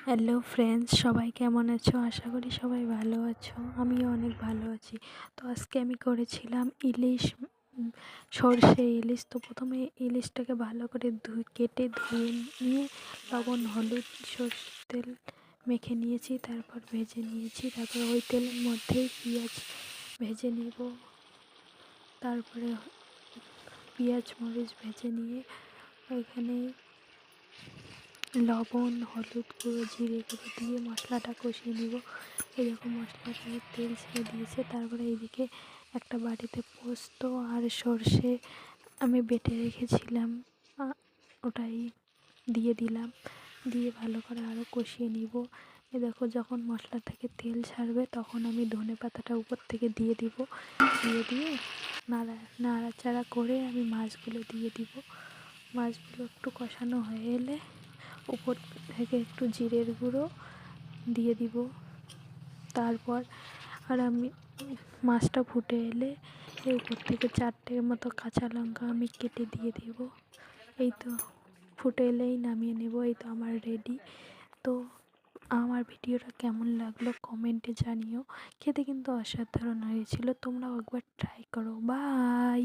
Hello friends, সবাই কেমন আছো? আশা করি সবাই ভালো আছো। আমিও অনেক ভালো আছি। তো আজকে আমি করেছিলাম ইলিশ, সর্ষে ইলিশ। তো প্রথমে ইলিশটাকে ভালো করে কেটে ধুয়ে নিয়ে লবণ, হলুদ, সর্ষের তেল মেখে নিয়েছি, তারপর ভেজে নিয়েছি। তারপর ওই তেলের মধ্যেই পেঁয়াজ ভেজে নিব। তারপরে পেঁয়াজ মরিচ ভেজে নিয়ে ওইখানে লবণ, হলুদ গুঁড়ো, জিরে গুঁড়ো দিয়ে মশলাটা কষিয়ে নিব। এরকম মশলাটা তেল ছেড়ে দিয়েছে। তারপরে এইদিকে একটা বাটিতে পোস্ত আর সর্ষে আমি বেটে রেখেছিলাম, ওটাই দিয়ে দিলাম। দিয়ে ভালো করে আরও কষিয়ে নিব। দেখো, যখন মশলা থেকে তেল ছাড়বে তখন আমি ধনে পাতাটা উপর থেকে দিয়ে দিব। দিয়ে নাড়াচাড়া করে আমি মাছগুলো দিয়ে দিব। মাছগুলো একটু কষানো হয়ে এলে উপর থেকে একটু জিরের গুঁড়ো দিয়ে দিব। তারপর আমি মাছটা ফুটে এলে এর উপর থেকে 4টে মতো কাঁচা লঙ্কা আমি কেটে দিয়ে দিব। এই তো ফুটে এলেই নামিয়ে নেব। এই তো আমার রেডি। তো আমার ভিডিওটা কেমন লাগলো কমেন্টে জানিও। খেতে কিন্তু অসাধারণ হয়েছিল। তোমরাও একবার ট্রাই করো। বাই।